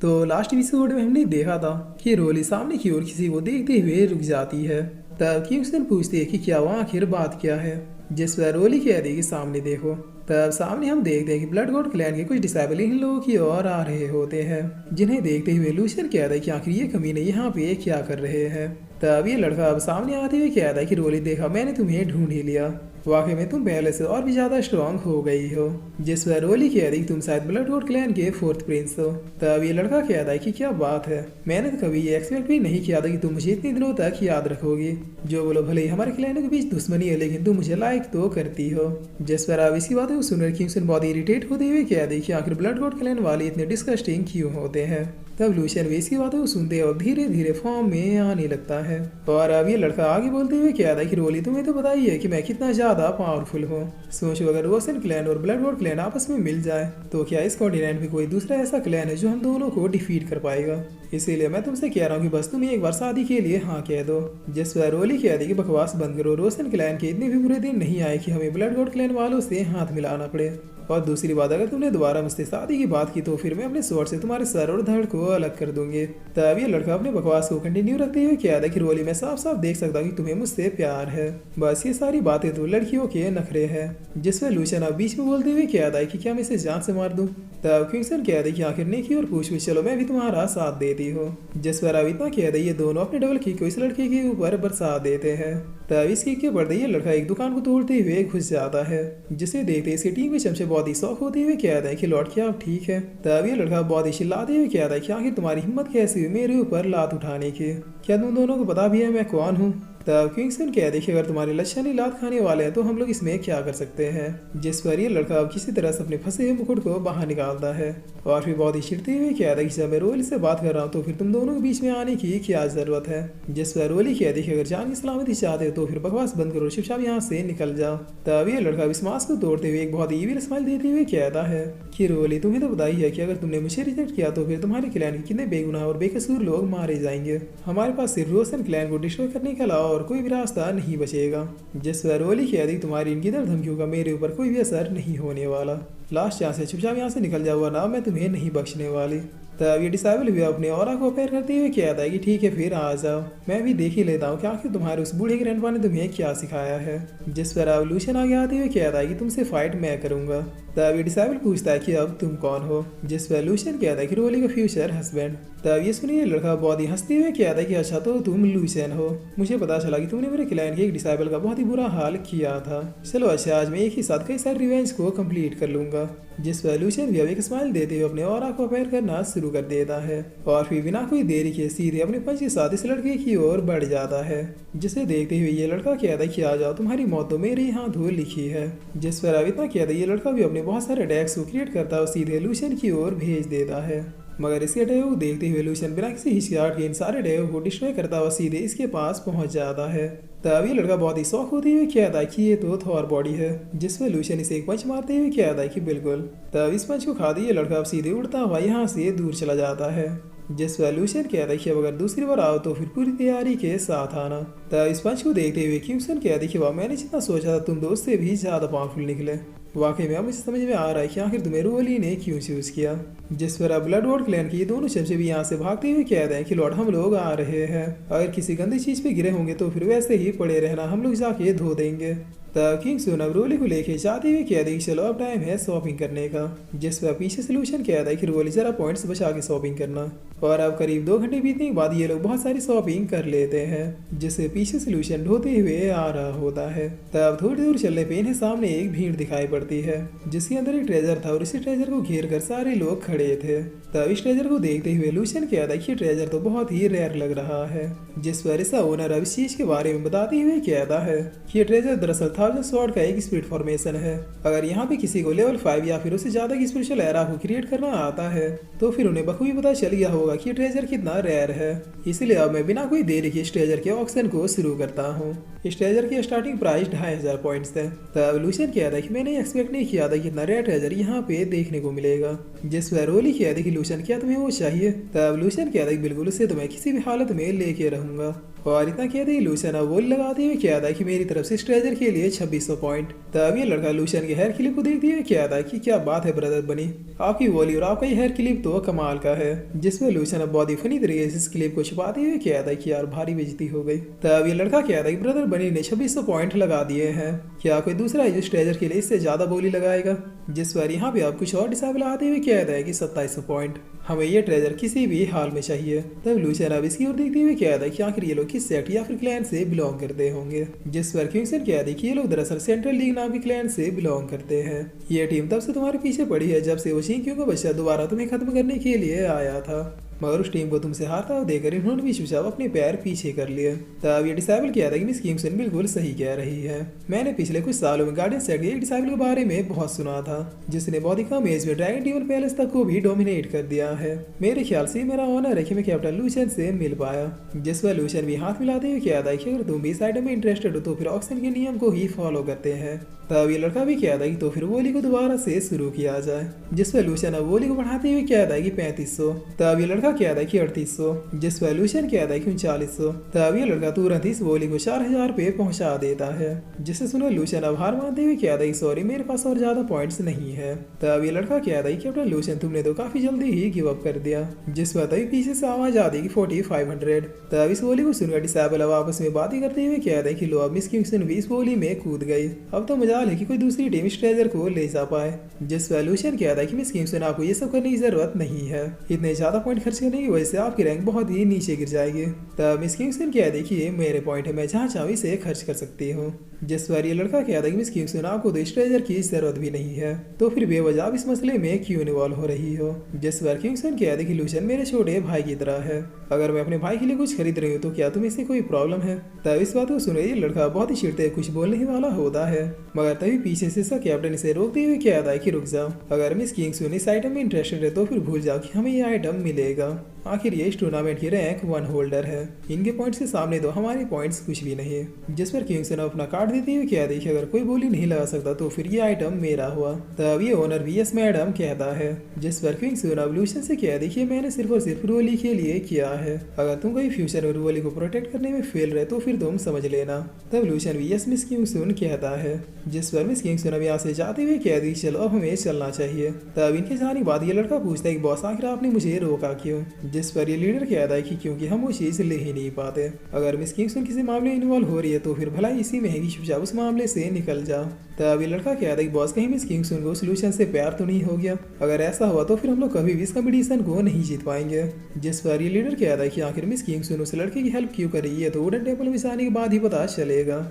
तो last episode में हमने देखा था कि रोली सामने की ओर किसी को देखते हुए रुक जाती है। तब किंगस्टन पूछती है कि क्या वहाँ आखिर बात क्या है, जिस पर रोली कहती है कि सामने देखो। तब सामने हम देखते हैं कि ब्लड गॉड क्लैन के कुछ डिसेबल इन लोगों की ओर आ रहे होते हैं, जिन्हें देखते हुए लूशियन कहता है कि आखिर ये कमीने यहाँ पे क्या कर रहे हैं। तब ये लड़का अब सामने आते हुए कहता है कि रोली देखा, मैंने तुम्हें ढूंढ ही लिया, वाकई में तुम पहले से और भी ज्यादा स्ट्रांग हो गई हो। जिस पर रोली कहती है कि तुम शायद ब्लड गॉड क्लैन के 4th प्रिंस हो। तब ये लड़का कहता है कि क्या बात है, मैंने तो कभी ये एक्सपेक्ट भी नहीं किया था कि तुम मुझे इतने दिनों तक याद रखोगी। जो बोलो भले ही हमारे क्लैनों के बीच दुश्मनी है, लेकिन तुम मुझे लाइक तो करती हो। जिस पर अब इसी बात को सुनकर किंगस्टन बहुत इरिटेट होते हुए कहते हैं कि आखिर ब्लड गॉड क्लैन वाले इतने डिस्कस्टिंग क्यों होते हैं। तब लूशियन भी इसकी बातों को सुनते और धीरे धीरे फॉर्म में आने लगता है। और अब ये लड़का आगे बोलते हुए कहता है कि रोली तुम्हें तो पता ही है कि मैं कितना ज्यादा पावरफुल हूँ। सोचो अगर रोशन क्लैन और ब्लड गॉड क्लैन आपस में मिल जाए तो क्या इस कॉन्टिनेंट में कोई दूसरा ऐसा क्लैन है जो हम दोनों को डिफीट कर पाएगा। इसीलिए मैं तुमसे कह रहा हूँ कि बस तुम एक बार शादी के लिए हाँ कह दो। जिस पर रोली कहती है कि बकवास बंद करो, रोशन क्लैन के इतने भी बुरे दिन नहीं आए कि हमें ब्लड गॉड क्लैन वालों से हाथ मिलाना पड़े। और दूसरी बात, अगर तुमने दोबारा मुझसे शादी की बात की तो फिर मैं अपने स्वॉर्ड से तुम्हारे सर और धड़ को अलग कर दूंगी। तब ये लड़का अपने बकवास को कंटिन्यू रखते हुए कहता है कि रोली मैं साफ साफ देख सकता हूँ कि तुम्हें मुझसे प्यार है, बस ये सारी बातें तो लड़कियों के नखरे हैं। जिसमें लूशियन अब बीच में बोलते हुए कहता है कि क्या मैं इसे जान से मार दूं। तब किंगस्टन कहता है कि आखिर नेकी और पूछ चलो मैं भी तुम्हारा साथ देती हूँ। जिस पर अब इतना कहता है ये दोनों अपने डबल किक को इस लड़के के ऊपर बरसा देते हैं। तब इस किक के बढ़ते ये लड़का एक दुकान को तोड़ते हुए घुस जाता है, जिसे देखते इसकी टीम के चमचे बहुत ही शौक होते हुए कहता है कि लौट क्या आप ठीक है। तब ये लड़का बहुत ही चिल्लाते हुए कहता है कि आखिर तुम्हारी हिम्मत कैसी हुई मेरे ऊपर लात उठाने की, क्या तुम दोनों को पता भी है मैं कौन हूँ। तब किंगस्टन कहते हैं कि अगर तुम्हारे लच्छा नहीं लात खाने वाले हैं तो हम लोग इसमें क्या कर सकते हैं। जिस पर ये लड़का अब किसी तरह से अपने फंसे हुए मुकुट को बाहर निकालता है और फिर बहुत ही चिढ़ते हुए कहता है कि जब मैं रोली से बात कर रहा हूँ तो फिर तुम दोनों के बीच में आने की क्या जरूरत है। जिस पर रोली कहती है कि अगर जान की सलामती चाहते हो तो फिर बकवास बंद करो, चुपचाप यहाँ से निकल जाओ। तब ये लड़का इस मास्क को तोड़ते हुए एक बहुत ही ईविल स्माइल देते हुए कहता है कि रोली तुम्हें तो पता ही है कि अगर तुमने मुझे रिजेक्ट किया तो फिर तुम्हारे क्लैन के कितने बेगुनाह और बेकसूर लोग मारे जाएंगे। हमारे पास सिर्फ रोशन क्लैन को डिस्ट्रॉय करने के अलावा और कोई भी रास्ता नहीं बचेगा। जिस पर रोली कहती तुम्हारी इनकी दर धमकियों का मेरे ऊपर कोई भी असर नहीं होने वाला, लास्ट चांस है, चुपचाप यहाँ से निकल जाओ वरना मैं तुम्हें नहीं बख्शने वाली। तब ये डिसेबल भी अपने ऑरा को अपेयर करते हुए कहता है कि ठीक है फिर आ जाओ, मैं भी देख ही लेता हूँ कि आखिर तुम्हारे उस बूढ़े ग्रैंडपा ने तुम्हें क्या सिखाया है। जिस पर अब लूशियन आगे आते हुए कहता है कि तुमसे फाइट मैं करूंगा। तब ये डिसेबल पूछता है कि अब तुम कौन हो। जिस पर लूशियन कहता है कि रोली का फ्यूचर हस्बैंड। तब ये सुनिए लड़का बहुत ही हंसते हुए कहता है कि अच्छा तो तुम लूशियन हो, मुझे पता चला कि तुमने मेरे क्लैन के एक डिसेबल का बहुत ही बुरा हाल किया था। चलो अच्छा आज मैं एक ही साथ कई सारे रिवेंज को कंप्लीट कर लूंगा। जिस पर लूशियन भी अब एक स्माइल देते हुए अपने ऑरा को अपेयर करना शुरू कर देता है और फिर बिना कोई देरी के सीधे अपने पंच के साथ इस लड़के की ओर बढ़ जाता है। जिसे देखते हुए ये लड़का कहता है कि आ जाओ, तुम्हारी मौत तो मेरे यहाँ धो लिखी है। जिस पर अब इतना कहता है ये लड़का भी अपने बहुत सारे अटैक्स को क्रिएट करता और सीधे लूशियन की ओर भेज देता है। मगर इसके अटैक को देखते हुए लूशियन बिना किसी हिचकिचाहट के इन सारे अटैक को डिस्ट्रॉय करता हुआ सीधे इसके पास पहुंच जाता है। तब ये लड़का बहुत ही शौक होते हुए कहता है कि ये तो थॉर बॉडी है। जिसमें लूशियन इसे एक पंच मारते हुए कहता है कि बिल्कुल। तब इस पंच को खाते ये लड़का अब सीधे उड़ता हुआ यहाँ से दूर चला जाता है। जिस पर लूशियन कहता है कि अब अगर दूसरी बार आओ तो फिर पूरी तैयारी के साथ आना। तब इस पंच को देखते हुए किंगस्टन कहती है कि वाह मैंने जितना सोचा था तुम दोस्त से भी ज्यादा पावरफुल निकले। वाकई में अब मुझे समझ में आ रहा है कि आखिर तुम्हें रोली ने क्यों चूज किया। जिस पर अब ब्लड गॉड क्लैन के ये दोनों चमचे भी यहाँ से भागते हुए कहते हैं कि लॉर्ड हम लोग आ रहे हैं, अगर किसी गंदी चीज पे गिरे होंगे तो फिर वैसे ही पड़े रहना, हम लोग जाके धो देंगे। तब किंगस्टन अब रोली को लेके जाते हुए कहते हैं कि चलो अब टाइम है शॉपिंग करने का। जिस पर पीछे सोल्यूशन कहता है कि रोली जरा पॉइंट्स बचा के शॉपिंग करना। और अब करीब 2 घंटे बीतने के बाद ये लोग बहुत सारी शॉपिंग कर लेते हैं, जिससे पीछे सोल्यूशन ढोते हुए आ रहा होता है। तब थोड़ी दूर चलने पे इन्हें सामने एक भीड़ दिखाई पड़ती है जिसके अंदर एक ट्रेजर था और इसी ट्रेजर को घेर कर सारे लोग खड़े थे। तब इस ट्रेजर को देखते हुए लूशियन कहता है कि ट्रेजर तो बहुत ही रेयर लग रहा है। जिस पर इसका ओनर अब इस चीज के बारे में बताते हुए कहता है कि ये ट्रेजर दरअसल 1000 स्वॉर्ड का एक स्पिरिट फॉर्मेशन है। अगर यहाँ पे किसी को लेवल 5 या फिर उससे ज्यादा की स्पिरिचुअल एरा को क्रिएट करना आता है तो फिर उन्हें बखूबी पता चल गया होगा कि ट्रेजर कितना रेयर है। इसलिए अब मैं बिना कोई देरी के इस ट्रेजर के ऑक्शन को शुरू करता हूँ। इस ट्रेजर की स्टार्टिंग प्राइस 2500 पॉइंट्स है। तब लूशियन कहता है कि मैंने एक्सपेक्ट नहीं किया था कि इतना रेयर ट्रेजर यहाँ पे देखने को मिलेगा। जिस पर रोली कहती है कि लूशियन क्या तुम्हें वो चाहिए। तब लूशियन कहता है कि बिल्कुल, उसे तो मैं किसी भी हालत में लेके रहूंगा। और इतना कहते ही लूशन अब बोली लगाते हुए कहता है कि मेरी तरफ से इस ट्रेजर के लिए 2600 पॉइंट। तब ये लड़का लूशन के हेयर क्लिप को देखते हुए कहता है कि क्या बात है ब्रदर बनी, आपकी बोली और आपका ये हेयर क्लिप तो कमाल का है। जिसमें लूशन अब बहुत ही फनी तरीके से इस क्लिप को छुपाते हुए कहता है कि यार भारी बेइज्जती हो गई। तब ये लड़का कहता है कि ब्रदर बनी ने 2600 पॉइंट लगा दिए हैं, क्या कोई दूसरा है जो इस ट्रेजर के लिए इससे ज्यादा बोली लगाएगा। जिस पर यहाँ पे आप कुछ और डिसाइबल आते हुए कहता है कि 2700 पॉइंट, हमें ये ट्रेजर किसी भी हाल में चाहिए। तब लूशन अब इसकी ओर देखते हुए कहता है कि आखिर ये लोग किस सेक्ट या फिर क्लैन से बिलोंग करते होंगे। जिस पर किंगसन कहता है कि ये लोग दरअसल सेंट्रल लीग नाम के क्लैन से बिलोंग करते हैं। ये टीम तब से तुम्हारे पीछे पड़ी है जब से वो चिंकियों का बच्चा दोबारा तुम्हें खत्म करने के लिए आया था, मगर उस टीम को तुमसे हारता हुआ देखकर इन्होंने भी चुपचाप अपने पैर पीछे कर लिए। तब ये डिसाइबल किया था कि मिस किंगसन बिल्कुल सही कह रही है। मैंने पिछले कुछ सालों में गार्डियन सेट के एक डिसाइबल के बारे में बहुत सुना था जिसने बहुत ही कम एज में ड्रैगन टेबल पैलेस तक को भी डोमिनेट कर दिया है। मेरे ख्याल से मेरा ऑनर है कि मैं कैप्टन लूशन से मिल पाया। जिस पर लूशन भी हाथ मिलाते हुए कहता है कि अगर तुम भी इस आइटम में इंटरेस्टेड हो तो फिर ऑक्शन के नियम को ही फॉलो करते हैं। तब ये लड़का भी कहता है कि तो फिर वोली को दोबारा से शुरू किया जाए। जिस पर लूशन अब वोली को बढ़ाते हुए कहता है कि 3500। तब ये लड़का कहता है कि 3800। जिस पर लूशन कहता है कि 3900। तब ये लड़का तुरंत इस वोली को 4000 पे पहुंचा देता है। जिसे सुना लूशन अब हार मानते हुए कहता है कि सॉरी मेरे पास और ज्यादा पॉइंट्स नहीं है। तब ये लड़का कहता है कि कैप्टन लूशन तुमने तो काफी जल्दी ही गिव अप कर दिया। जिस पर तभी पीछे से आवाज आती है कि 4500। तब इस वोली को सुनकर डिसाइबल अब आपस में बातें करते हुए कहता है कि लो अब मिस किंगसन भी इस वोली में कूद गई, अब तो मजा है कि कोई दूसरी टीम इस ट्रेजर को ले जा पाए। जिस पर लूशन कहता है कि मिस किंगसन आपको ये सब करने की जरूरत नहीं है, इतने ज्यादा पॉइंट खर्च करने की वजह से आपकी रैंक बहुत ही नीचे गिर जाएगी। तब मिस किंगसन कहता है कि ये मेरे पॉइंट है, मैं जहाँ चाहूँ इसे खर्च कर सकती हूँ। जिस पर ये लड़का कहता है कि मिस किंगसन आपको तो इस ट्रेजर की जरूरत भी नहीं है, तो फिर बेवजह आप इस मसले में क्यों इन्वॉल्व हो रही हो। जिस पर किंगसन कहता है कि लूशन मेरे छोटे भाई की तरह है, अगर मैं अपने भाई के लिए कुछ खरीद रही हूँ तो क्या तुम्हें इससे कोई प्रॉब्लम है। तब इस बात को सुन ये लड़का बहुत ही चिढ़ते कुछ बोलने वाला होता है, मगर तभी पीछे से इसका कैप्टन इसे रोकते हुए कहता है कि रुक जाओ, अगर मिस किंगसन इस आइटम में इंटरेस्टेड है तो फिर भूल जाओ कि हमें ये आइटम मिलेगा। आखिर ये इस टूर्नामेंट की रैंक 1 होल्डर है, इनके पॉइंट्स के सामने तो हमारे पॉइंट्स कुछ भी नहीं है। जिस पर किंगसन अपना कार्ड देते हुए कहते हैं कि अगर कोई बोली नहीं लगा सकता तो फिर ये आइटम मेरा हुआ। तब ये ओनर भी यस मैडम कहता है। जिस पर किंगसन अब लूशन से कह देखिए मैंने सिर्फ और सिर्फ रोली के लिए किया है, अगर तुम कहीं फ्यूचर में रोली को प्रोटेक्ट करने में फेल रहे तो फिर तुम समझ लेना। तब लूशन भी यस मिस किंगसन कहता है। जिस पर मिस किंगसन अब यहाँ से जाते हुए कह दी चलो अब हमें चलना चाहिए। तब इनके जाने के बाद ये लड़का पूछता है कि बॉस आखिर आपने मुझे रोका क्यों। जिस पर ये लीडर कहता है कि क्योंकि हम वो चीज ले ही नहीं पाते, अगर मिस किंगसन किसी मामले में इन्वॉल्व हो रही है तो फिर भला इसी में है कि चुपचाप उस मामले से निकल जाओ। तब ये लड़का कहता है कि बॉस कहीं मिस किंगसन को सोल्यूशन से प्यार तो नहीं हो गया, अगर ऐसा हुआ तो फिर हम लोग कभी भी इस कंपटीशन को नहीं जीत पाएंगे। जिस पर ये लीडर कहता है कि आखिर मिस किंगसन उस लड़के की हेल्प क्यों कर रही है तो वुडन टेम्पल में आने के बाद ही पता चलेगा।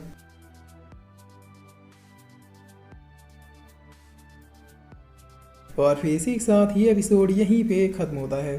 और फिर इसी के साथ ये एपिसोड यहीं पे खत्म होता है।